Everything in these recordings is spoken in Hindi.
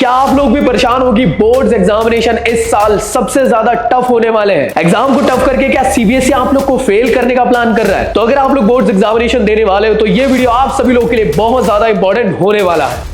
क्या आप लोग भी परेशान हो कि बोर्ड्स एग्जामिनेशन इस साल सबसे ज्यादा टफ होने वाले हैं? एग्जाम को टफ करके क्या सीबीएसई आप लोग को फेल करने का प्लान कर रहा है? तो अगर आप लोग बोर्ड्स एग्जामिनेशन देने वाले हो तो ये वीडियो आप सभी लोग के लिए बहुत ज्यादा इंपॉर्टेंट होने वाला है।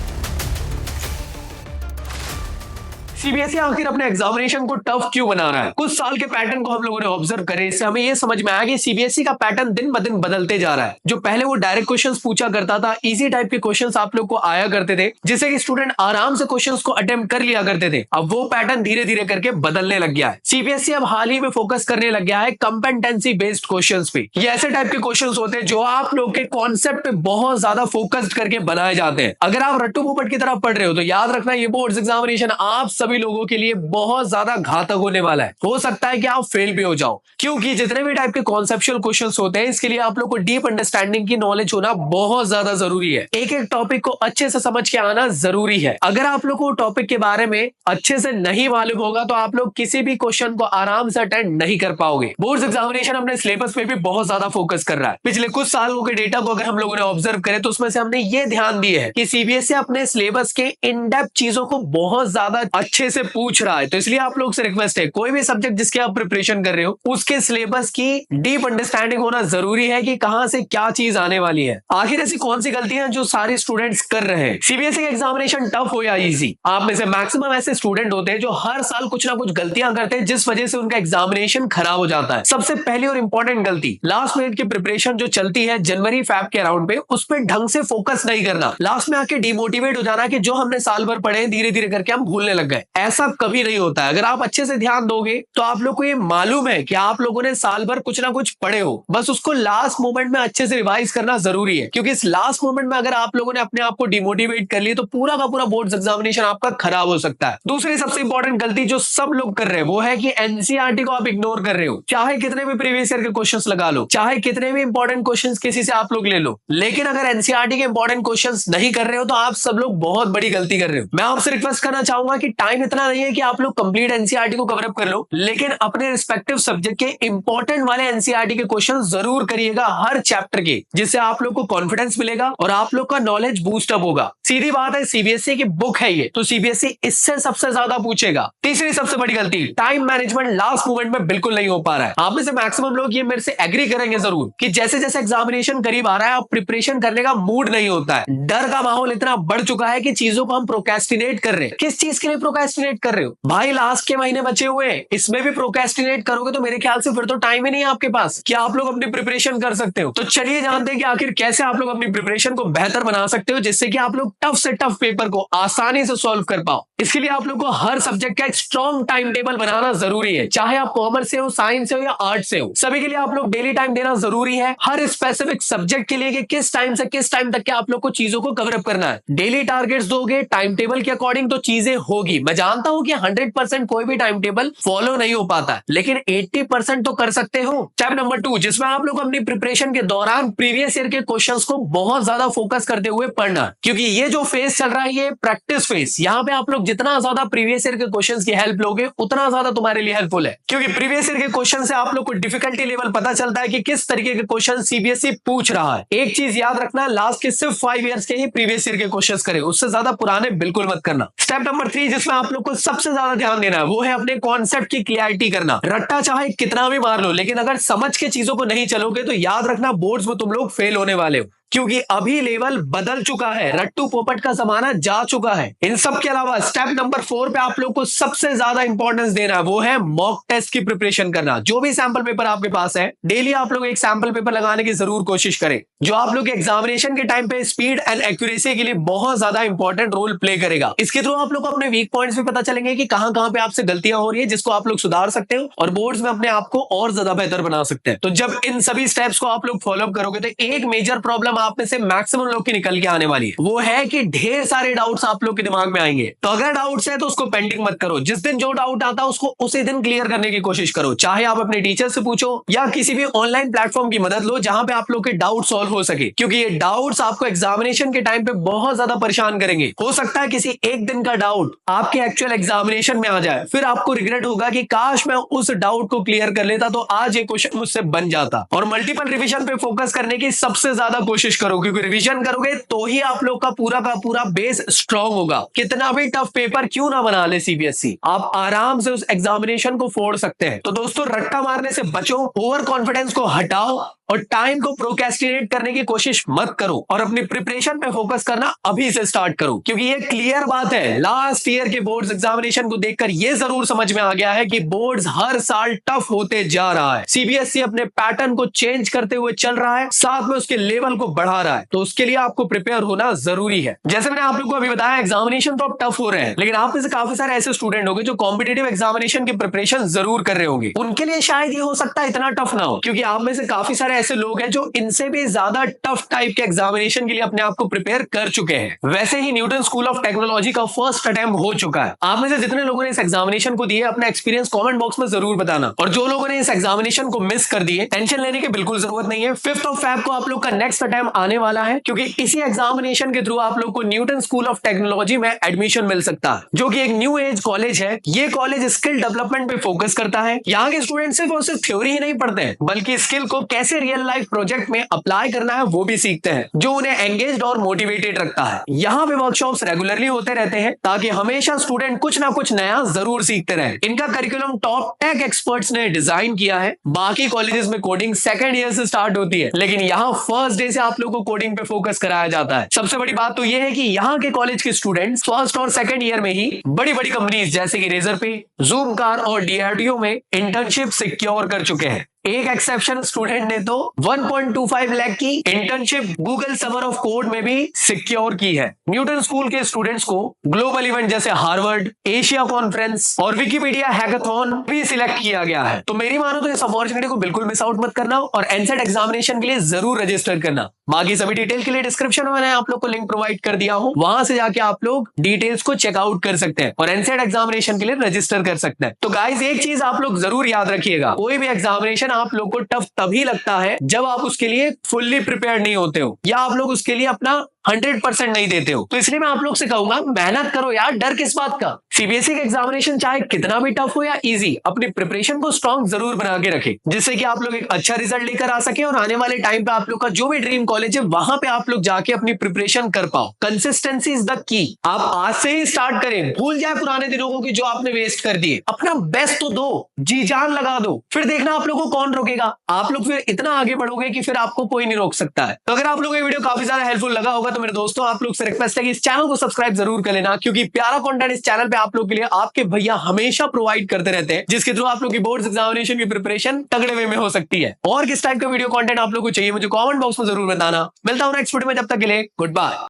सीबीएसई आखिर अपने एग्जामिनेशन को टफ क्यों बना रहा है? कुछ साल के पैटर्न को हम लोगों ने ऑब्जर्व करे, इससे हमें यह समझ में आया कि सीबीएसई का पैटर्न दिन ब दिन बदलते जा रहा है। जो पहले वो डायरेक्ट क्वेश्चंस पूछा करता था, इजी टाइप के क्वेश्चंस आप लोग को आया करते थे, जिससे कि स्टूडेंट आराम से क्वेश्चंस को अटेम्प्ट कर लिया करते थे। अब वो पैटर्न धीरे धीरे करके बदलने लग गया है। सीबीएसई अब हाल ही में फोकस करने लग गया है कॉम्पिटेंसी बेस्ड क्वेश्चंस पे। ये ऐसे टाइप के क्वेश्चंस होते हैं जो आप लोग के कॉन्सेप्ट पे बहुत ज्यादा फोकस्ड करके बनाए जाते हैं। अगर आप रट्टू पोपट की तरफ पढ़ रहे हो तो याद रखना, ये बोर्ड्स एग्जामिनेशन आप सभी लोगों के लिए बहुत ज्यादा घातक होने वाला है। हो सकता है कि आप फेल भी हो जाओ, क्योंकि जितने भी टाइप के कॉन्सेप्चुअल क्वेश्चंस होते हैं, इसके लिए आप लोग को डीप अंडरस्टैंडिंग की नॉलेज होना बहुत ज्यादा जरूरी है। एक एक टॉपिक को अच्छे से समझ के आना जरूरी है। अगर आप लोग को टॉपिक के बारे में अच्छे से नहीं मालूम होगा तो आप लोग किसी भी क्वेश्चन को आराम से अटेंड नहीं कर पाओगे। बोर्ड्स एग्जामिनेशन अपने सिलेबस पे भी बहुत ज्यादा फोकस कर रहा है। पिछले कुछ सालों के डेटा को अगर हम लोगों ने ऑब्जर्व करें तो उसमें से हमने ये ध्यान दिया है कि सीबीएसई अपने सिलेबस के इन डेप्थ चीजों को बहुत ज्यादा अच्छे से पूछ रहा है। तो इसलिए आप लोग से रिक्वेस्ट है, कोई भी सब्जेक्ट जिसके आप प्रिपरेशन कर रहे हो उसके सिलेबस की डीप अंडरस्टैंडिंग होना जरूरी है कि कहां से क्या चीज आने वाली है। आखिर ऐसी कौन सी गलतियां जो सारे स्टूडेंट्स कर रहे हैं? सीबीएसई का एग्जामिनेशन टफ हो या इजी, आप में से मैक्सिमम ऐसे स्टूडेंट होते हैं जो हर साल कुछ ना कुछ गलतियां करते हैं, जिस वजह से उनका एग्जामिनेशन खराब हो जाता है। सबसे पहली और इंपॉर्टेंट गलती, लास्ट मिनट की प्रिपरेशन जो चलती है जनवरी फैब के अराउंड पे, उस पर ढंग से फोकस नहीं करना। लास्ट में आके डिमोटिवेट हो जाना कि जो हमने साल भर पढ़े धीरे धीरे करके हम भूलने लग गए। ऐसा कभी नहीं होता है। अगर आप अच्छे से ध्यान दोगे तो आप लोग को ये मालूम है कि आप लोगों ने साल भर कुछ ना कुछ पढ़े हो, बस उसको लास्ट मोमेंट में अच्छे से रिवाइज करना जरूरी है। क्योंकि इस लास्ट मोमेंट में अगर आप लोगों ने अपने आप को डिमोटिवेट कर लिया तो पूरा का पूरा बोर्ड्स एग्जामिनेशन आपका खराब हो सकता है। दूसरी सबसे इंपॉर्टेंट गलती जो सब लोग कर रहे हैं वो है कि एनसीईआरटी को आप इग्नोर कर रहे हो। चाहे कितने भी प्रीवियस ईयर के क्वेश्चंस लगा लो, चाहे कितने भी इंपॉर्टेंट क्वेश्चंस किसी से आप लोग ले लो, लेकिन अगर एनसीईआरटी के इंपॉर्टेंट क्वेश्चंस नहीं कर रहे हो तो आप सब लोग बहुत बड़ी गलती कर रहे हो। मैं आपसे रिक्वेस्ट करना चाहूंगा कि टाइम इतना नहीं है कि आप लोग कंप्लीट एनसीईआरटी को कवर अप कर लो, लेकिन अपने रिस्पेक्टिव सब्जेक्ट के इंपॉर्टेंट वाले एनसीईआरटी के क्वेश्चन जरूर करिएगा हर चैप्टर के, जिससे आप लोग को कॉन्फिडेंस मिलेगा और आप लोग का नॉलेज बूस्ट अप होगा। सीधी बात है, सीबीएसई की बुक है ये, तो सीबीएसई इससे सबसे ज्यादा पूछेगा। तीसरी सबसे बड़ी गलती, टाइम मैनेजमेंट लास्ट मोमेंट में बिल्कुल नहीं हो पा रहा है। आप में से मैक्सिमम लोग ये मेरे से एग्री करेंगे जरूर कि जैसे जैसे एग्जामिनेशन करीब आ रहा है, आप प्रिपरेशन करने का मूड नहीं होता है। डर का माहौल इतना बढ़ चुका है कि चीजों को हम प्रोक्रेस्टिनेट कर रहे हैं। किस चीज के लिए प्रोक्रेस्टिनेट कर रहे हो भाई? लास्ट के महीने बचे हुए हैं, इसमें भी प्रोक्रेस्टिनेट करोगे तो मेरे ख्याल से फिर तो टाइम ही नहीं है आपके पास कि आप लोग अपनी प्रिपरेशन कर सकते हो। तो चलिए जानते हैं कि आखिर कैसे आप लोग अपनी प्रिपरेशन को बेहतर बना सकते हो, जिससे कि आप लोग टफ से टफ पेपर को आसानी से सॉल्व कर पाओ। इसके लिए आप लोग को हर सब्जेक्ट का एक स्ट्रॉन्ग टाइम टेबल बनाना जरूरी है। चाहे आप कॉमर्स से हो, साइंस से हो या आर्ट से हो, सभी के लिए आप लोग डेली टाइम देना जरूरी है हर स्पेसिफिक सब्जेक्ट के लिए कि किस टाइम से किस टाइम तक के आप लोग को चीजों को कवर अप करना है। डेली टारगेट्स दोगे टाइम टेबल के अकॉर्डिंग तो चीजें होगी। मैं जानता हूं कि 100% कोई भी टाइम टेबल फॉलो नहीं हो पाता, लेकिन 80% तो कर सकते हो। स्टेप नंबर 2, जिसमें आप लोग अपनी प्रिपरेशन के दौरान प्रीवियस ईयर के क्वेश्चंस को बहुत ज्यादा फोकस करते हुए पढ़ना, क्योंकि ये जो फेज चल रहा है ये प्रैक्टिस फेज। यहाँ पे आप लोग जितना ज्यादा प्रीवियस ईयर के क्वेश्चंस की हेल्प लोगे उतना ज्यादा तुम्हारे लिए हेल्पफुल है, क्योंकि प्रीवियस ईयर के क्वेश्चन से आप लोग को डिफिकल्टी लेवल पता चलता है कि किस तरीके के क्वेश्चन सीबीएसई पूछ रहा है। एक चीज याद रखना, लास्ट के सिर्फ 5 ईयर्स के ही प्रीवियस ईयर के क्वेश्चन करे, उससे ज्यादा पुराने बिल्कुल मत करना। स्टेप नंबर 3, जिसमें आप लोग को सबसे ज्यादा ध्यान देना है वो है अपने कॉन्सेप्ट की क्लियरिटी करना। रट्टा चाहे कितना भी मार लो, लेकिन अगर समझ के चीजों को नहीं चलोगे तो याद रखना बोर्ड्स में तुम लोग फेल होने वाले हो, क्योंकि अभी लेवल बदल चुका है। रट्टू पोपट का जमाना जा चुका है। इन सब के अलावा स्टेप नंबर 4 पे आप लोग को सबसे ज्यादा इंपॉर्टेंस देना है वो है मॉक टेस्ट की प्रिपरेशन करना। जो भी सैंपल पेपर आपके पास है, डेली आप लोग एक सैंपल पेपर लगाने की जरूर कोशिश करें, जो आप लोग एग्जामिनेशन के टाइम पे स्पीड एंड एक्यूरेसी के लिए बहुत ज्यादा इंपॉर्टेंट रोल प्ले करेगा। इसके थ्रू आप लोग को अपने वीक पॉइंट्स भी पता चलेंगे कि कहां कहां पे आपसे गलतियां हो रही है, जिसको आप लोग सुधार सकते हो और बोर्ड्स में अपने आप को और ज्यादा बेहतर बना सकते हैं। तो जब इन सभी स्टेप्स को आप लोग फॉलो करोगे तो एक मेजर प्रॉब्लम आप में से मैक्सिमम लोग की निकल के आने वाली है, वो है कि ढेर सारे डाउट्स आप लोग के दिमाग में आएंगे। तो अगर डाउट्स है तो उसको पेंडिंग मत करो, जिस दिन जो डाउट आता है उसको उसी दिन क्लियर करने की कोशिश करो। चाहे आप अपने टीचर से पूछो या किसी भी ऑनलाइन प्लेटफॉर्म की मदद लो जहां पे आप लोग के डाउट सॉल्व हो सके, क्योंकि ये डाउट्स आपको एग्जामिनेशन के टाइम पे बहुत ज्यादा परेशान करेंगे। हो सकता है किसी एक दिन का डाउट आपके एक्चुअल एग्जामिनेशन में आ जाए, फिर आपको रिग्रेट होगा कि काश मैं उस डाउट को क्लियर कर लेता तो आज ये क्वेश्चन मुझसे बन जाता। और मल्टीपल रिवीजन पे फोकस करने की सबसे ज्यादा कोशिश कोशिश करो, क्योंकि रिवीजन करोगे तो ही आप लोग का पूरा बेस स्ट्रांग होगा। कितना भी टफ पेपर क्यों ना बना ले सीबीएसई, आप आराम से उस एग्जामिनेशन को फोड़ सकते हैं। तो दोस्तों, रट्टा मारने से बचो, ओवर कॉन्फिडेंस को हटाओ और टाइम को प्रोक्रेस्टिनेट करने की कोशिश मत करो और अपनी प्रिपरेशन पे फोकस करना अभी से स्टार्ट करो। क्योंकि ये क्लियर बात है, लास्ट ईयर के बोर्ड्स एग्जामिनेशन को देखकर ये जरूर समझ में आ गया है कि बोर्ड्स हर साल टफ होते जा रहा है। सीबीएसई अपने पैटर्न को चेंज करते हुए चल रहा है, साथ में उसके लेवल को बढ़ा रहा है। तो उसके लिए आपको प्रिपेयर होना जरूरी है। जैसे मैंने आप लोग को अभी बताया, एग्जामिनेशन तो अब टफ हो रहे हैं, लेकिन आप में से काफी सारे ऐसे स्टूडेंट होंगे जो कॉम्पिटेटिव एग्जामिनेशन की प्रिपरेशन जरूर कर रहे होंगे। उनके लिए शायद ये हो सकता है इतना टफ ना हो, क्योंकि आप में से काफी सारे ऐसे लोग हैं जो इनसे भी ज्यादा टफ टाइप के एग्जामिनेशन के लिए अपने आप को प्रिपेयर कर चुके हैं। वैसे ही न्यूटन स्कूल ऑफ टेक्नोलॉजी का फर्स्ट अटेम्प्ट हो चुका है। आप में से जितने लोगों ने इस एग्जामिनेशन को दिए, अपना एक्सपीरियंस कमेंट बॉक्स में जरूर बताना। और जो लोगों ने इस एग्जामिनेशन को मिस कर दिए, टेंशन लेने की बिल्कुल जरूरत नहीं है। 5 फेब को आप लोग का नेक्स्ट अटेम्प्ट आने वाला है, क्योंकि इसी एग्जामिनेशन के थ्रू आप लोग को न्यूटन स्कूल ऑफ टेक्नोलॉजी में एडमिशन मिल सकता है, जो कि एक न्यू एज कॉलेज है। ये कॉलेज स्किल डेवलपमेंट पे फोकस करता है। यहाँ के स्टूडेंट सिर्फ और सिर्फ थ्योरी ही नहीं पढ़ते हैं, बल्कि स्किल को कैसे रियल लाइफ प्रोजेक्ट में अप्लाई करना है वो भी सीखते हैं, जो उन्हें एंगेज्ड और मोटिवेटेड रखता है। यहाँ पे वर्कशॉप्स रेगुलरली होते रहते हैं, ताकि हमेशा स्टूडेंट कुछ ना कुछ नया जरूर सीखते रहे। इनका करिकुलम टॉप टेक एक्सपर्ट्स ने डिजाइन किया है। बाकी कॉलेजेस में कोडिंग सेकंड ईयर से स्टार्ट होती है, लेकिन यहाँ फर्स्ट डे से आप लोग को कोडिंग पे फोकस कराया जाता है। सबसे बड़ी बात तो यह है कि यहाँ के कॉलेज के स्टूडेंट्स फर्स्ट और सेकंड ईयर में ही बड़ी बड़ी कंपनीज जैसे कि रेजर पे, जूम कार और डीआरडीओ में इंटर्नशिप सिक्योर कर चुके हैं। एक एक्सेप्शन स्टूडेंट ने तो 1.25 लाख की internship Google summer of code में भी सिक्योर की है। न्यूटन स्कूल के स्टूडेंट्स को ग्लोबल इवेंट जैसे हार्वर्ड, एशिया कॉन्फ्रेंस और विकिपीडिया हैकाथॉन भी सिलेक्ट किया गया है। तो मेरी मानो तो इस अपॉर्चुनिटी को बिल्कुल मिस आउट मत करना और एनसेट एग्जामिनेशन के लिए जरूर रजिस्टर करना। बाकी सभी डिटेल के लिए डिस्क्रिप्शन में मैंने आप लोग को लिंक प्रोवाइड कर दिया हूं, वहां से जाके आप लोग डिटेल्स को चेकआउट कर सकते हैं और एनसेट एग्जामिनेशन के लिए रजिस्टर कर सकते हैं। तो गाइस, एक चीज आप लोग जरूर याद रखिएगा, कोई भी एग्जामिनेशन आप लोग को टफ तभी लगता है जब आप उसके लिए फुल्ली प्रिपेयर नहीं होते हो, या आप लोग उसके लिए अपना 100% नहीं देते हो। तो इसलिए मैं आप लोग से कहूंगा, मेहनत करो यार, डर किस बात का। सीबीएसई का एग्जामिनेशन चाहे कितना भी टफ हो या इजी, अपनी प्रिपरेशन को स्ट्रांग जरूर बना के रखें, जिससे कि आप लोग एक अच्छा रिजल्ट लेकर आ सके और आने वाले टाइम पे आप लोग का जो भी ड्रीम कॉलेज है वहां पे आप लोग जाके अपनी प्रिपरेशन कर पाओ। Consistency is the key. आप आज से ही स्टार्ट करें, भूल जाए पुराने दिनों को कि जो आपने वेस्ट कर दिए। अपना बेस्ट तो दो, जी जान लगा दो, फिर देखना आप लोगों को कौन रोकेगा। आप लोग फिर इतना आगे बढ़ोगे कि फिर आपको कोई नहीं रोक सकता है। तो अगर आप लोगों को ये वीडियो काफी ज्यादा हेल्पफुल लगा होगा तो मेरे दोस्तों, आप लोग से रिक्वेस्ट है कि इस चैनल को सब्सक्राइब जरूर कर लेना, क्योंकि प्यारा कंटेंट इस चैनल पे आप लोग के लिए आपके भैया हमेशा प्रोवाइड करते रहते हैं, जिसके थ्रू आप लोग की बोर्ड एग्जामिनेशन की प्रिपरेशन तगड़े वे में हो सकती है। और किस टाइप का वीडियो कंटेंट आप लोग को चाहिए मुझे कमेंट बॉक्स में जरूर बताना। मिलता हूं नेक्स्ट वीडियो में, जब तक के लिए गुड बाय।